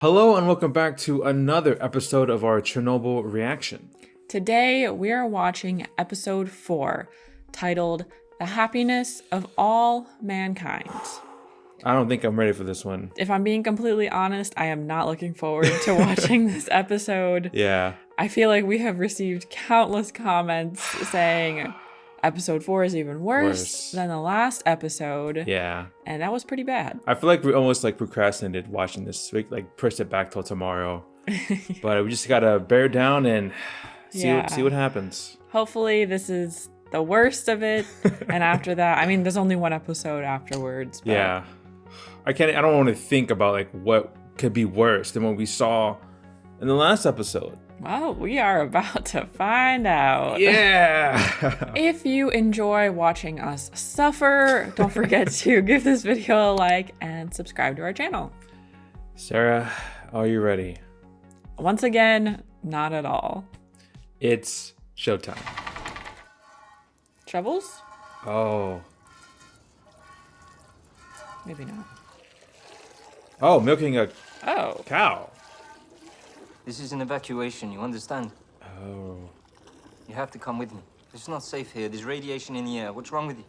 Hello and welcome back to another episode of our Chernobyl reaction. Today we are watching episode 4, titled The Happiness of All Mankind. I don't think I'm ready for this one. If I'm being completely honest, I am not looking forward to watching this episode. Yeah. I feel like we have received countless comments saying episode 4 is even worse than the last episode. Yeah. And that was pretty bad. I feel like we almost procrastinated watching this week, pushed it back till tomorrow. But we just gotta bear down and see what happens. Hopefully this is the worst of it. And after that, I mean, there's only one episode afterwards. But Yeah. I don't want to think about what could be worse than what we saw in the last episode. Well, we are about to find out. Yeah. If you enjoy watching us suffer, don't forget to give this video a like and subscribe to our channel. Sarah, are you ready? Once again, not at all. It's showtime. Troubles? Oh. Maybe not. Oh, milking a Oh. cow. This is an evacuation, you understand? Oh. You have to come with me. It's not safe here. There's radiation in the air. What's wrong with you?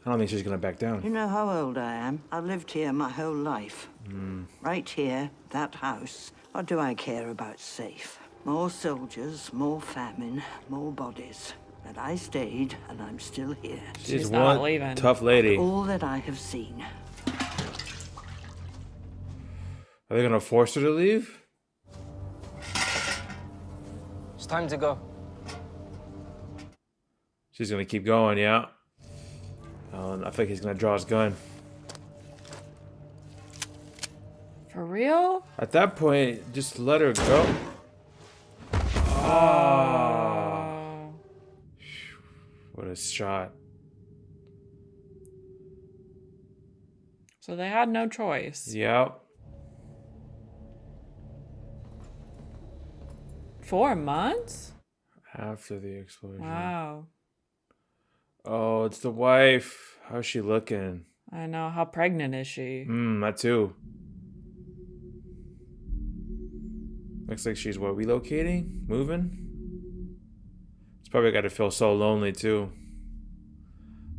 I don't think she's gonna back down. You know how old I am? I've lived here my whole life. Hmm. Right here, that house. What do I care about safe? More soldiers, more famine, more bodies. But I stayed, and I'm still here. She's not one leaving. tough lady. All that I have seen. Are they gonna force her to leave? It's time to go. She's gonna keep going, yeah. I think he's gonna draw his gun. For real? At that point, just let her go. Oh. What a shot. So they had no choice. Yep. 4 months? After the explosion. Wow. Oh, it's the wife. How's she looking? I know. How pregnant is she? That too. Looks like she's relocating? Moving? It's probably gotta feel so lonely too.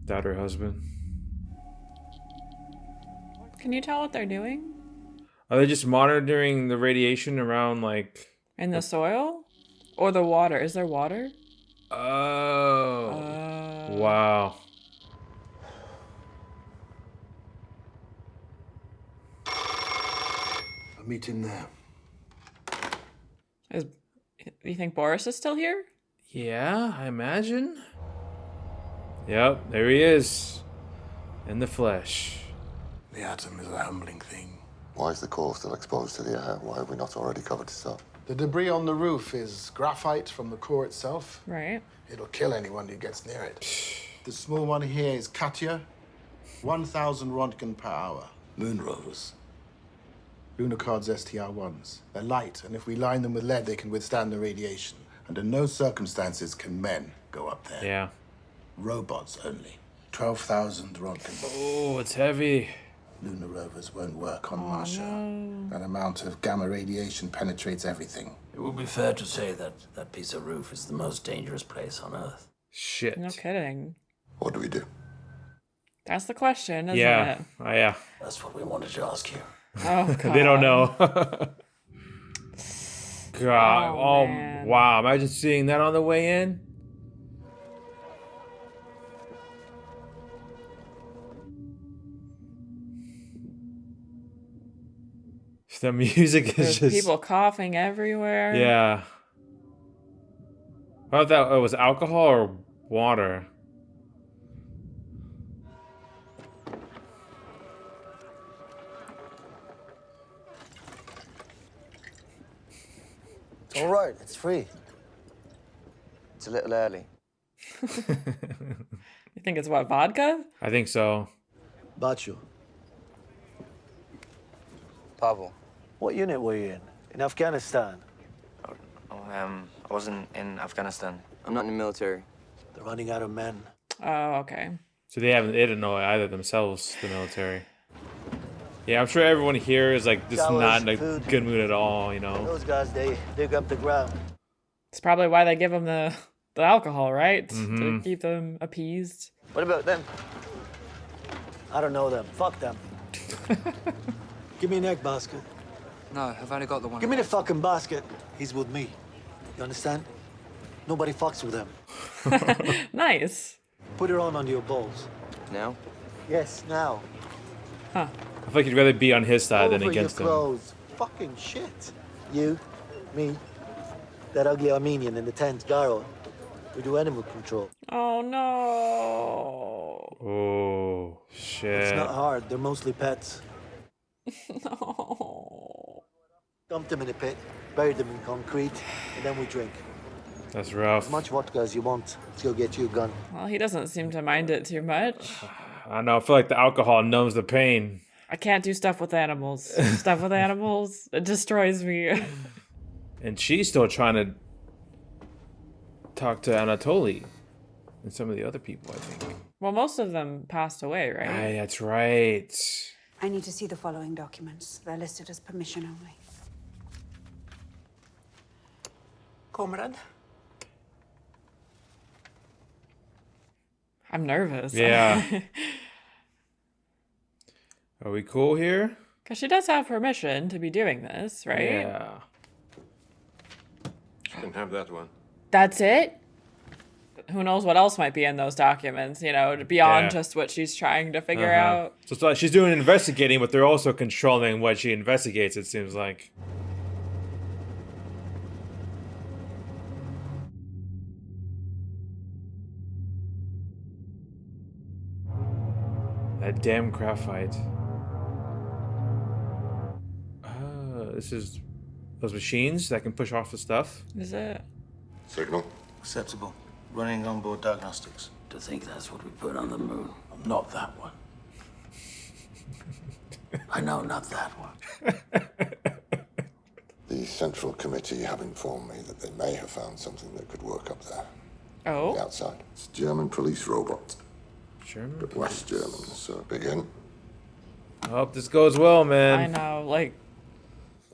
Without her husband. Can you tell what they're doing? Are they just monitoring the radiation around In the soil? Or the water? Is there water? Oh. Wow. I'll meet him there. You think Boris is still here? Yeah, I imagine. Yep, there he is. In the flesh. The atom is a humbling thing. Why is the core still exposed to the air? Why have we not already covered this up? The debris on the roof is graphite from the core itself. Right. It'll kill anyone who gets near it. The small one here is Katya, 1,000 Rontgen per hour. Moon rovers. Lunacard's STR-1s. They're light, and if we line them with lead, they can withstand the radiation. Under no circumstances can men go up there. Yeah. Robots only. 12,000 Rontgen. Oh, it's heavy. Lunar rovers won't work on Marcia. That amount of gamma radiation penetrates everything. It would be fair to say that that piece of roof is the most dangerous place on Earth. Shit. No kidding. What do we do? That's the question, isn't Yeah. it? Oh, yeah. That's what we wanted to ask you. Oh, God. They don't know. God. Oh, Oh, man. wow. Imagine seeing that on the way in. The music is There's just people coughing everywhere. Yeah. I thought that it was alcohol or water. It's all right. It's free. It's a little early. You think it's what, vodka? I think so. Bachu, Pavel. what unit were you in Afghanistan? I wasn't in Afghanistan. I'm not in the military. They're running out of men. Oh, okay. So they didn't know either themselves, the military. Yeah, I'm sure everyone here is like just Showers, not in a food. good mood at all, you know? Those guys, they dig up the ground. It's probably why they give them the alcohol, right? Mm-hmm. To keep them appeased. What about them? I don't know them. Fuck them. Give me an egg basket. No, I've only got the one. Give me the fucking basket. He's with me. You understand? Nobody fucks with him. Nice. Put it on under your balls. Now? Yes, now. Huh. I feel like you'd rather be on his side than Over against your him. clothes. Fucking shit. You, me, that ugly Armenian in the tent, Garo. We do animal control. Oh no. Oh, shit. It's not hard. They're mostly pets. No. Dump them in a pit, bury them in concrete, and then we drink. That's rough. As much vodka as you want. Let's go get you a gun. Well, he doesn't seem to mind it too much. I don't know. I feel like the alcohol numbs the pain. I can't do stuff with animals. Stuff with animals, it destroys me. And she's still trying to talk to Anatoly and some of the other people, I think. Well, most of them passed away, right? Aye, that's right. I need to see the following documents. They're listed as permission only. Comrade? I'm nervous. Yeah. Are we cool here? Because she does have permission to be doing this, right? Yeah. You can have that one. That's it? Who knows what else might be in those documents, you know, beyond Yeah. just what she's trying to figure out. So it's like she's doing investigating, but they're also controlling what she investigates, it seems like. That damn graphite. This is those machines that can push off the stuff. Is it? Signal. Acceptable. Running onboard diagnostics. To think that's what we put on the moon. Not that one. I know, not that one. The Central Committee have informed me that they may have found something that could work up there. Oh. The outside. It's a German police robot. German. But West German, so begin. I hope this goes well, man. I know, like,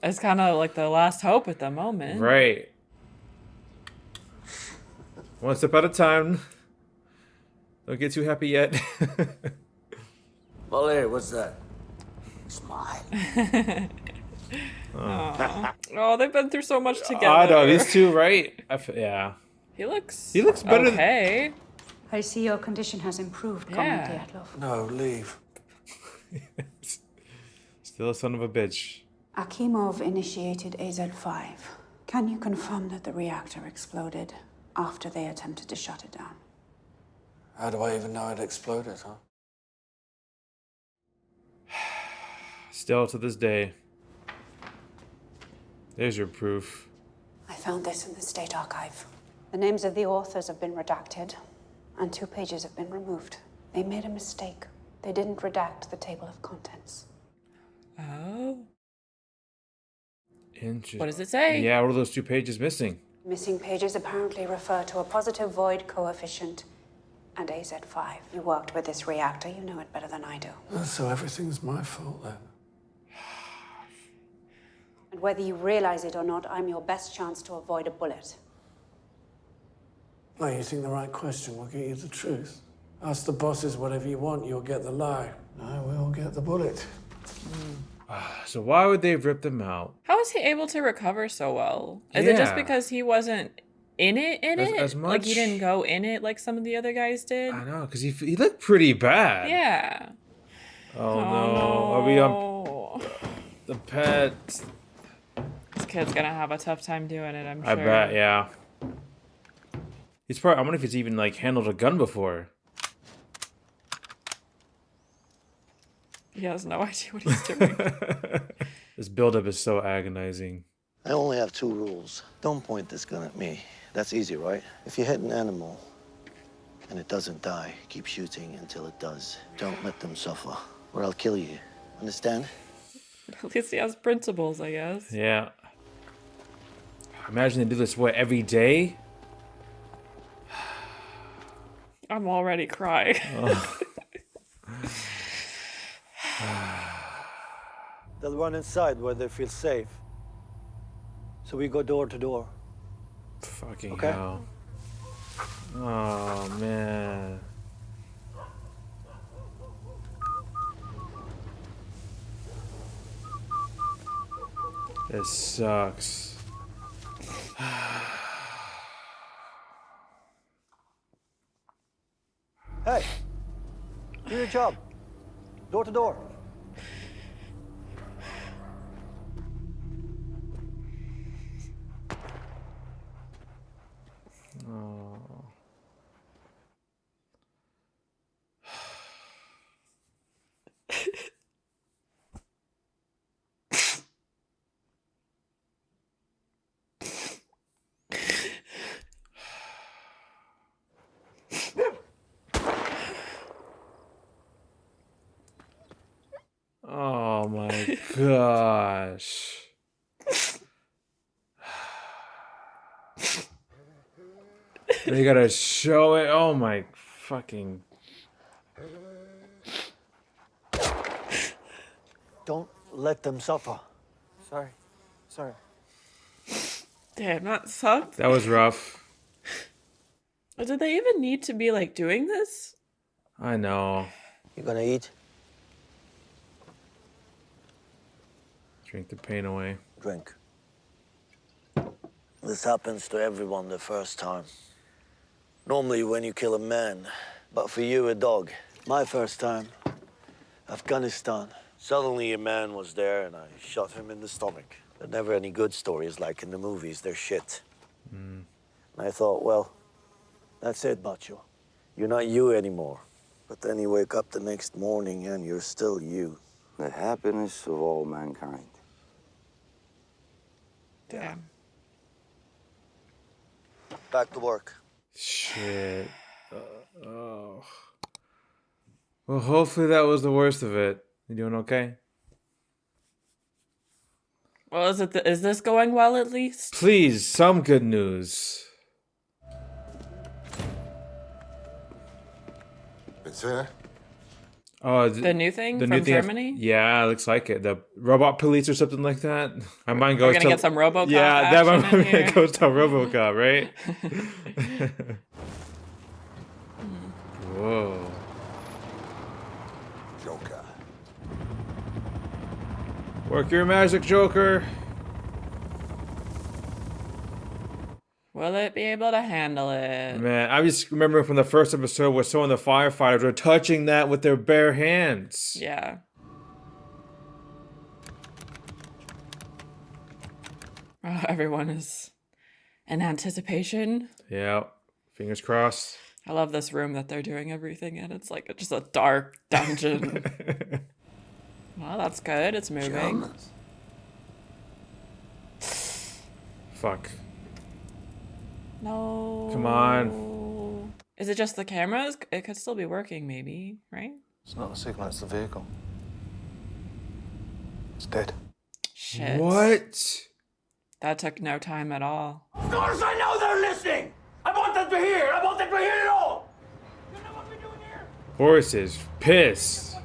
it's kind of like the last hope at the moment. Right. One step at a time. Don't get too happy yet. Valeri, what's that? Smile. Oh, they've been through so much together. I know, these two, right? Yeah. He looks better okay. I see your condition has improved, Comrade Yeah. Dyatlov. No, leave. Still a son of a bitch. Akimov initiated AZ-5. Can you confirm that the reactor exploded after they attempted to shut it down? How do I even know it exploded, huh? Still to this day. There's your proof. I found this in the State Archive. The names of the authors have been redacted, and 2 pages have been removed. They made a mistake. They didn't redact the table of contents. Oh. Interesting. What does it say? Yeah, what are those 2 pages missing? Missing pages apparently refer to a positive void coefficient and AZ-5. You worked with this reactor, you know it better than I do. So everything's my fault then? And whether you realize it or not, I'm your best chance to avoid a bullet. No, you think the right question will get you the truth. Ask the bosses whatever you want, you'll get the lie. I will get the bullet. So why would they rip them out? How was he able to recover so well? Is it just Yeah. because he wasn't in it? As Like he much? didn't go in it like some of the other guys did? I know, because he looked pretty bad. Yeah. Oh, no. Are we on Oh. the pet? This kid's gonna have a tough time doing it, I'm sure. I bet, yeah. He's probably, I wonder if he's even like handled a gun before. He has no idea what he's doing. This buildup is so agonizing. I only have 2 rules. Don't point this gun at me. That's easy, right? If you hit an animal and it doesn't die, keep shooting until it does. Don't let them suffer, or I'll kill you. Understand? At least he has principles, I guess. Yeah. Imagine they do this, what, every day? I'm already crying. They'll run inside where they feel safe. So we go door to door. Fucking Okay. hell. Oh, man. This sucks. Hey, do your job. Door to door. Oh. Oh my gosh. They gotta show it. Oh my fucking. Don't let them suffer. Sorry. Sorry. Damn, that sucked. That was rough. Did they even need to be like doing this? I know. You gonna eat? Drink the pain away. Drink. This happens to everyone the first time. Normally when you kill a man, but for you, a dog. My first time, Afghanistan. Suddenly a man was there and I shot him in the stomach. There are never any good stories like in the movies, they're shit. And I thought, well, that's it, macho. You're not you anymore. But then you wake up the next morning and you're still you. The happiness of all mankind. Damn. Back to work. Shit. Oh. Well, hopefully that was the worst of it. You doing okay? Well, is this going well at least? Please, some good news. It's there. Oh, The new thing the from new thing Germany? Yeah, it looks like it. The robot police or something like that. My mind We're goes gonna to get some RoboCop yeah, that action my in here. mind goes to RoboCop, right? Whoa. Joker. Work your magic, Joker. Will it be able to handle it? Man, I just remember from the first episode where some of the firefighters were touching that with their bare hands. Yeah. Oh, everyone is in anticipation. Yeah. Fingers crossed. I love this room that they're doing everything in. It's like just a dark dungeon. Well, that's good. It's moving. Fuck. No. Come on. Is it just the cameras? It could still be working, maybe, right? It's not a signal, it's the vehicle. It's dead. Shit. What? That took no time at all. Of course I know they're listening! I want them to hear! I want them to hear it all! Horace is pissed.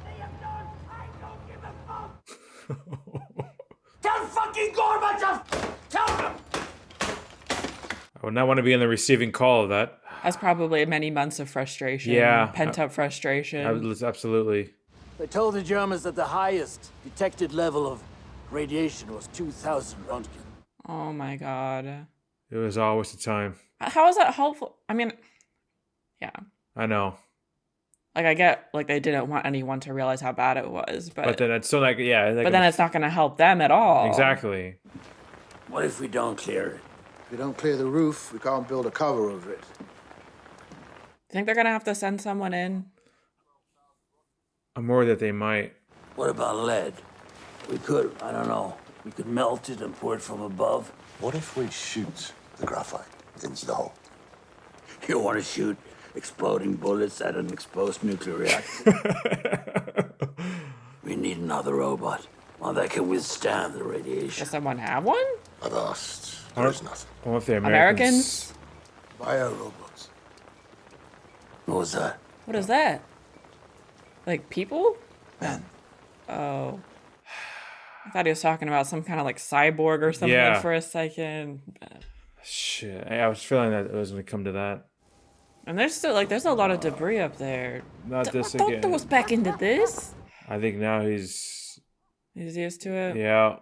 Tell fucking Gorbachev! Tell them! I would not want to be in the receiving call of that. That's probably many months of frustration. Yeah. Pent-up frustration. Absolutely. They told the Germans that the highest detected level of radiation was 2,000 Röntgen. Oh my god. It was all a waste of time. How is that helpful? I mean, yeah. I know. Like, I get, like, they didn't want anyone to realize how bad it was, But then it's still like, yeah. Like but then it's not going to help them at all. Exactly. What if we don't clear it? If we don't clear the roof, we can't build a cover over it. Think they're going to have to send someone in? I'm worried that they might. What about lead? We could, I don't know, we could melt it and pour it from above. What if we shoot the graphite into the hole? You want to shoot exploding bullets at an exposed nuclear reactor? We need another robot. One that can withstand the radiation. Does someone have one? I've asked. There is nothing. I wonder if they're Americans? Bio-robots. What was that? What is that? Like people? Men. Oh. thought he was talking about some kind of like cyborg or something for a second. Shit, I was feeling that it was gonna come to that. And there's still there's a lot of debris up there. Not this Don't again. throw us back into this. I think now he's used to it. Yeah.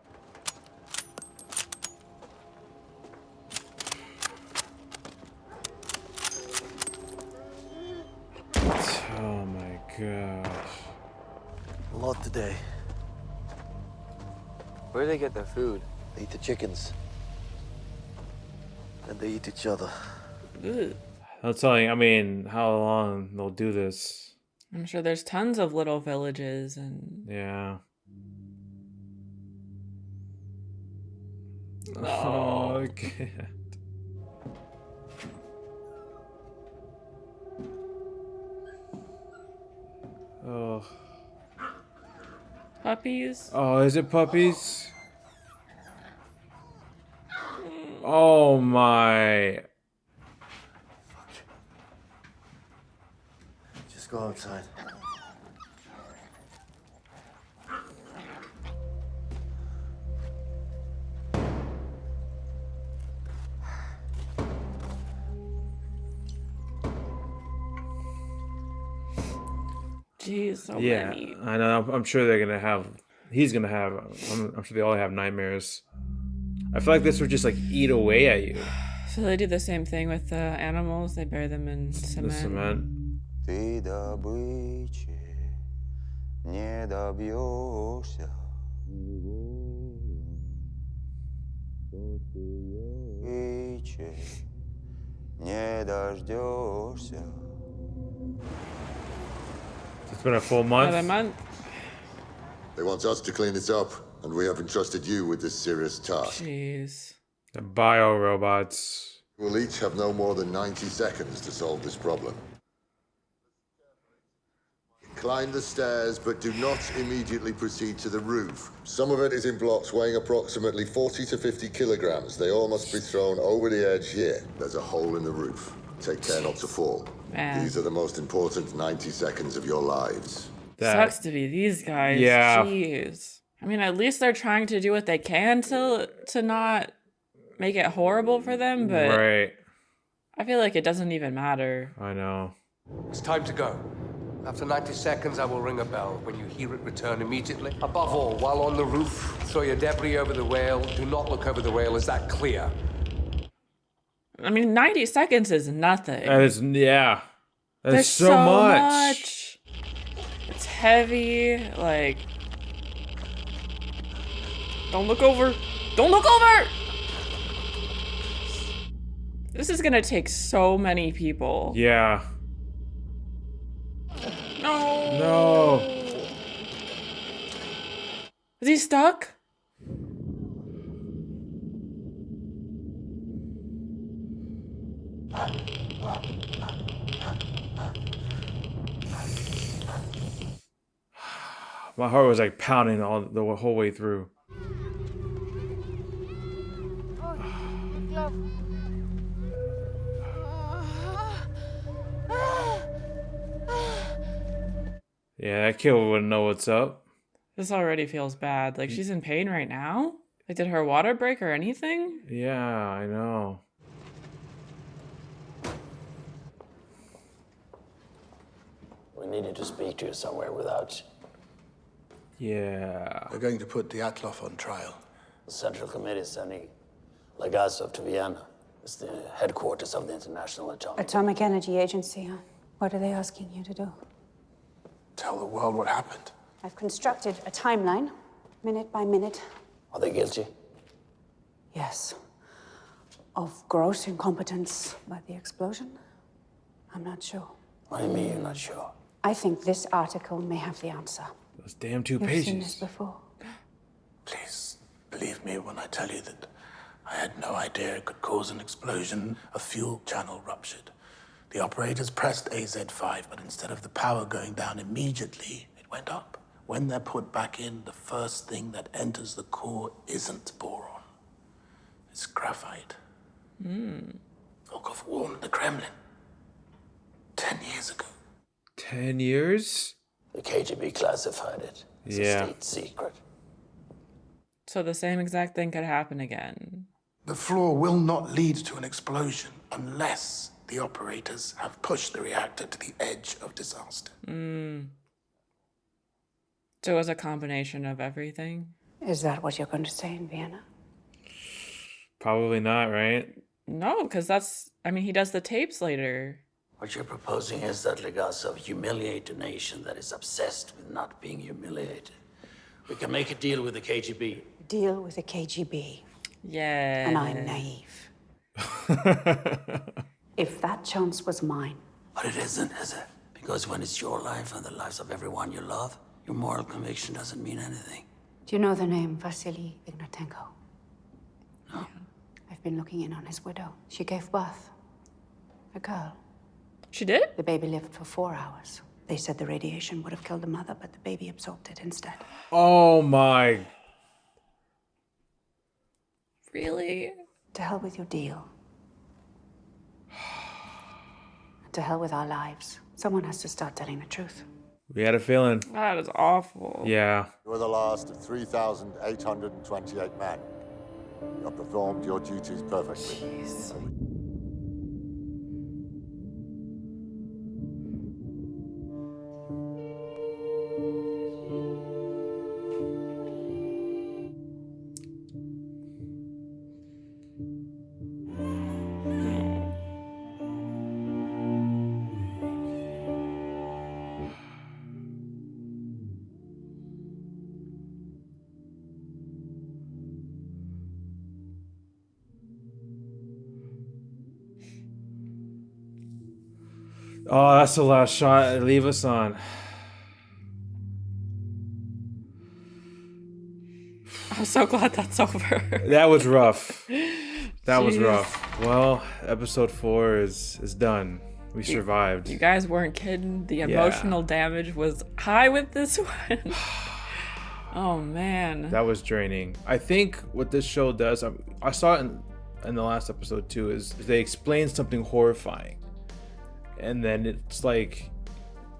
Oh my gosh. A lot today. Where do they get their food? They eat the chickens. And they eat each other. Ugh. I'm telling you, I mean, how long they'll do this? I'm sure there's tons of little villages and... Yeah. Oh, I can't. Oh. Puppies? Oh, is it puppies? Oh my. Just go outside. Jeez, so many. I know. I'm sure they're gonna have. He's gonna have. I'm sure they all have nightmares. I feel like this would just like eat away at you. So they do the same thing with the animals. They bury them in cement. The cement. Ты добычи не добьешься. Добычи не дождешься. It's been a full month. Another month. They want us to clean this up, and we have entrusted you with this serious task. Jeez. The bio robots. We'll each have no more than 90 seconds to solve this problem. Climb the stairs, but do not immediately proceed to the roof. Some of it is in blocks weighing approximately 40 to 50 kilograms. They all must be thrown over the edge here. There's a hole in the roof. Take care not to fall. Man. These are the most important 90 seconds of your lives. Sucks to be these guys. Yeah. Jeez. I mean, at least they're trying to do what they can to not make it horrible for them, but Right. I feel like it doesn't even matter. I know. It's time to go. After 90 seconds, I will ring a bell. When you hear it, return immediately. Above all, while on the roof, throw your debris over the rail. Do not look over the rail. Is that clear? I mean, 90 seconds is nothing. That is, yeah. That's There's so much. It's heavy. Like, don't look over. Don't look over! This is gonna take so many people. Yeah. No. No. Is he stuck? My heart was like pounding all the whole way through. Yeah, that kid wouldn't know what's up. This already feels bad. Like, she's in pain right now? Like, did her water break or anything? Yeah, I know. We needed to speak to you somewhere without Yeah. We're going to put Dyatlov on trial. the Central Committee sending Legasov to Vienna. It's the headquarters of the International Atomic Energy Agency, huh? What are they asking you to do? Tell the world what happened. I've constructed a timeline, minute by minute. Are they guilty? Yes. Of gross incompetence by the explosion? I'm not sure. What do you mean you're not sure? I think this article may have the answer. Those damn 2 You've pages. seen this before. Please, believe me when I tell you that I had no idea it could cause an explosion. A fuel channel ruptured. The operators pressed AZ5, but instead of the power going down immediately, it went up. When they're put back in, the first thing that enters the core isn't boron. It's graphite. Volkov warned the Kremlin 10 years ago. 10 years? The KGB classified it. It's a Yeah. state secret. So the same exact thing could happen again. The floor will not lead to an explosion unless the operators have pushed the reactor to the edge of disaster. So it was a combination of everything? Is that what you're going to say in Vienna? Probably not, right? No, because he does the tapes later. What you're proposing is that Legasov humiliate a nation that is obsessed with not being humiliated. We can make a deal with the KGB. Deal with the KGB. Yeah. And I'm naive. If that chance was mine. But it isn't, is it? Because when it's your life and the lives of everyone you love, your moral conviction doesn't mean anything. Do you know the name Vasily Ignatenko? No. I've been looking in on his widow. She gave birth. A girl. She did? The baby lived for 4 hours. They said the radiation would have killed the mother, but the baby absorbed it instead. Oh my. Really? To hell with your deal. To hell with our lives. Someone has to start telling the truth. We had a feeling. That is awful. Yeah. You're the last of 3,828 men. You have performed your duties perfectly. Jeez. Oh, that's the last shot they leave us on. I'm so glad that's over. That was rough. That was Jeez. rough. Well, episode 4 is done. We survived. You guys weren't kidding. The emotional damage was high with this one. Oh, man. That was draining. I think what this show does, I saw it in the last episode too, is they explain something horrifying. And then it's like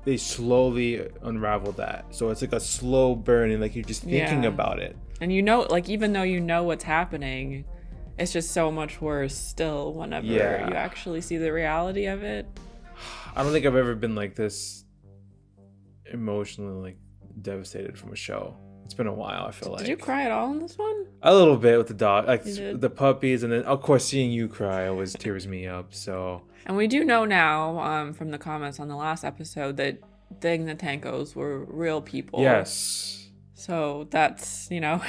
they slowly unravel that. So it's like a slow burning, like you're just thinking about it. And you know, like even though you know what's happening, it's just so much worse still whenever you actually see the reality of it. I don't think I've ever been like this emotionally like devastated from a show. It's been a while, I feel like. Did you cry at all in this one? A little bit with the dog, like the puppies, and then of course seeing you cry always tears me up. So. And we do know now, from the comments on the last episode, that the Ignatenkos were real people. Yes. So that's, that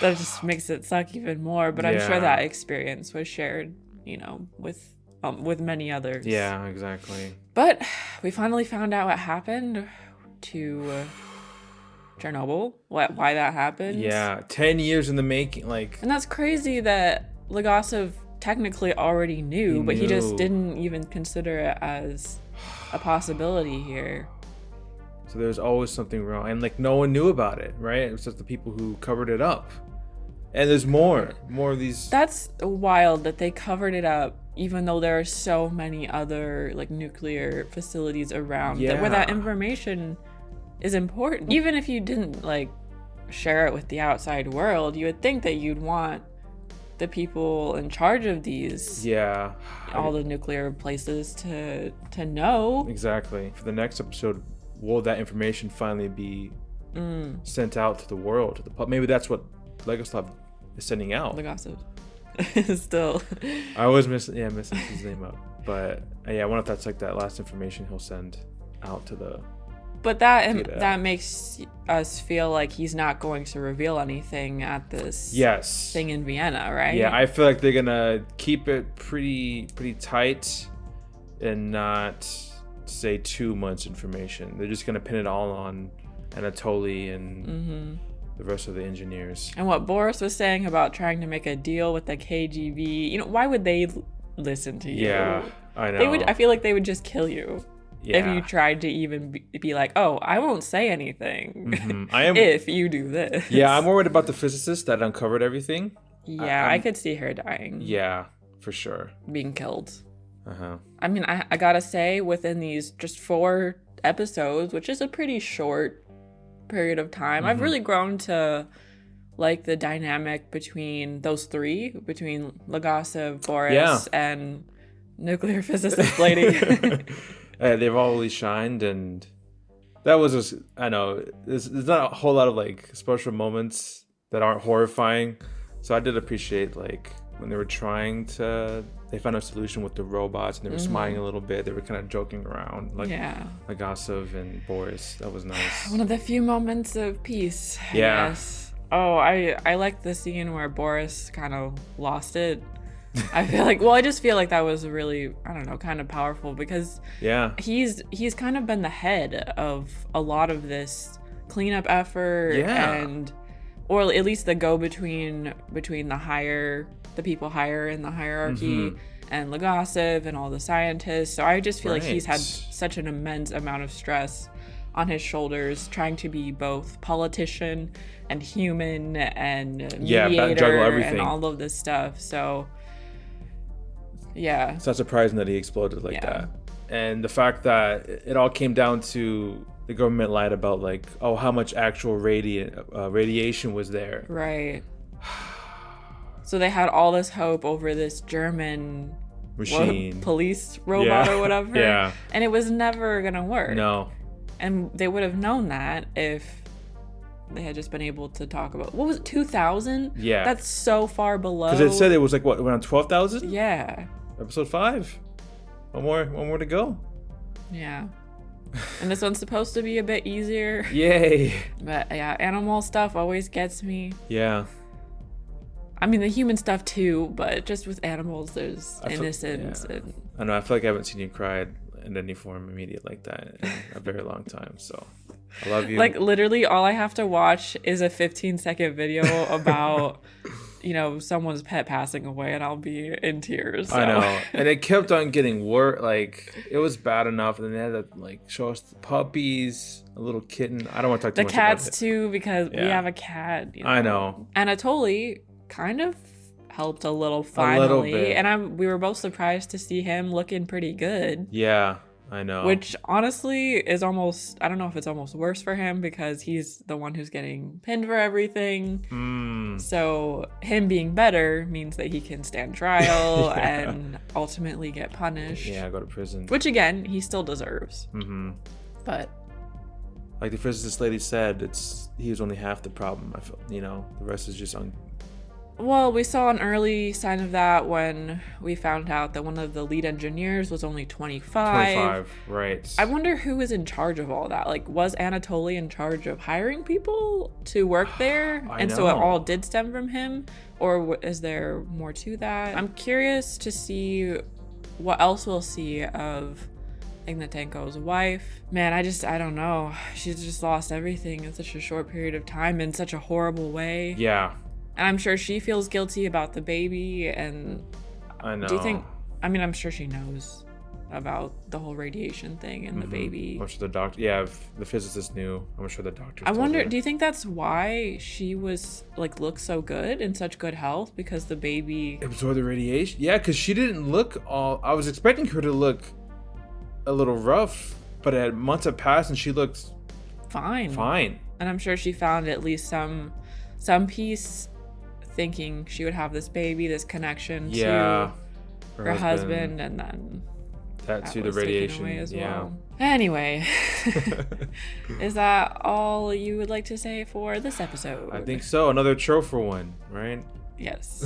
just makes it suck even more. But I'm sure that experience was shared, with many others. Yeah, exactly. But we finally found out what happened to Chernobyl, why that happened. Yeah, 10 years in the making, And that's crazy that Legasov technically already knew, but he just didn't even consider it as a possibility here. So there's always something wrong, and like no one knew about it, right? It was just the people who covered it up. And there's more of these. That's wild that they covered it up, even though there are so many other like nuclear facilities around where that information is important. Even if you didn't like share it with the outside world, you would think that you'd want the people in charge of these all the nuclear places to know. Exactly. For the next episode, will that information finally be sent out to the world, to the public? Maybe that's what Legasov is sending out. Legasov still. I always messing his name up, but I wonder if that's like that last information he'll send out to the. But that makes us feel like he's not going to reveal anything at this thing in Vienna, right? Yeah, I feel like they're gonna keep it pretty tight and not say too much information. They're just gonna pin it all on Anatoly and the rest of the engineers. And what Boris was saying about trying to make a deal with the KGB, why would they listen to you? Yeah, I know. I feel like they would just kill you. Yeah. If you tried to even be like, oh, I won't say anything I am, if you do this. Yeah, I'm worried about the physicist that uncovered everything. Yeah, I could see her dying. Yeah, for sure. Being killed. Uh-huh. I mean, I gotta say, within these just 4 episodes, which is a pretty short period of time, I've really grown to like the dynamic between those three, between Legasov, Boris, and nuclear physicist lady. They've always shined, and that was just, I know, there's not a whole lot of like special moments that aren't horrifying. So I did appreciate like when they were they found a solution with the robots, and they were smiling a little bit. They were kind of joking around, like Legasov and Boris. That was nice. One of the few moments of peace, I guess. Oh, I liked the scene where Boris kind of lost it. I just feel like that was really, I don't know, kind of powerful, because he's kind of been the head of a lot of this cleanup effort, or at least the go-between between the people higher in the hierarchy and Legasov and all the scientists. So I just feel like he's had such an immense amount of stress on his shoulders, trying to be both politician and human and mediator juggle everything and all of this stuff. So it's not surprising that he exploded like that. And the fact that it all came down to the government lied about like, how much actual radiation was there. Right. So they had all this hope over this German machine, police robot or whatever. Yeah. And it was never gonna work. No. And they would have known that if they had just been able to talk about, what was it, 2,000? Yeah. That's so far below. Because it said it was like, what, around 12,000? Yeah. Episode 5. One more to go. Yeah. And this one's supposed to be a bit easier. Yay. But yeah, animal stuff always gets me. Yeah. I mean, the human stuff too, but just with animals, there's innocence. And I know, I feel like I haven't seen you cry in any form of media like that in a very long time, so I love you. Like, literally all I have to watch is a 15-second video about someone's pet passing away, and I'll be in tears. So. I know. And it kept on getting worse. Like, it was bad enough, and then they had to like show us the puppies, a little kitten. I don't want to talk too much about it. The cats too, because we have a cat. I know. Anatoly kind of helped a little finally, a little bit. And we were both surprised to see him looking pretty good. Yeah, I know. Which honestly is almost, I don't know if it's almost worse for him, because he's the one who's getting pinned for everything. So him being better means that he can stand trial and ultimately get punished. Yeah, go to prison. Which again, he still deserves. But like the physicist lady said, he was only half the problem. I feel, the rest is just Well, we saw an early sign of that when we found out that one of the lead engineers was only 25. Right. I wonder who is in charge of all that. Like, was Anatoly in charge of hiring people to work there? So it all did stem from him? Or is there more to that? I'm curious to see what else we'll see of Ignatenko's wife. Man, I don't know. She's just lost everything in such a short period of time in such a horrible way. Yeah. And I'm sure she feels guilty about the baby. And I know. Do you think, I'm sure she knows about the whole radiation thing and the baby. I'm sure the doctor, if the physicist knew, I'm sure the doctor. I wonder, do you think that's why she was looked so good, in such good health? Because the baby absorbed the radiation? Yeah, because she didn't look I was expecting her to look a little rough, but months had passed and she looked fine. And I'm sure she found at least some peace, thinking she would have this baby, this connection to her husband, and then that to the radiation away as well. Anyway, is that all you would like to say for this episode? I think so. Another trophy one, right? Yes.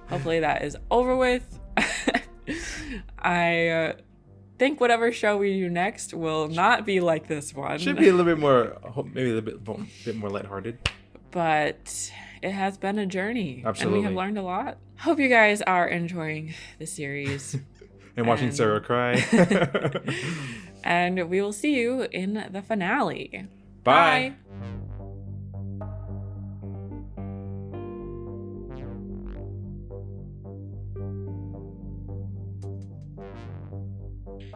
Hopefully that is over with. I think whatever show we do next will not be like this one. Should be a little bit more, maybe a bit more lighthearted. But it has been a journey. Absolutely. And we have learned a lot. Hope you guys are enjoying the series. and watching Sarah cry. And we will see you in the finale. Bye. Bye.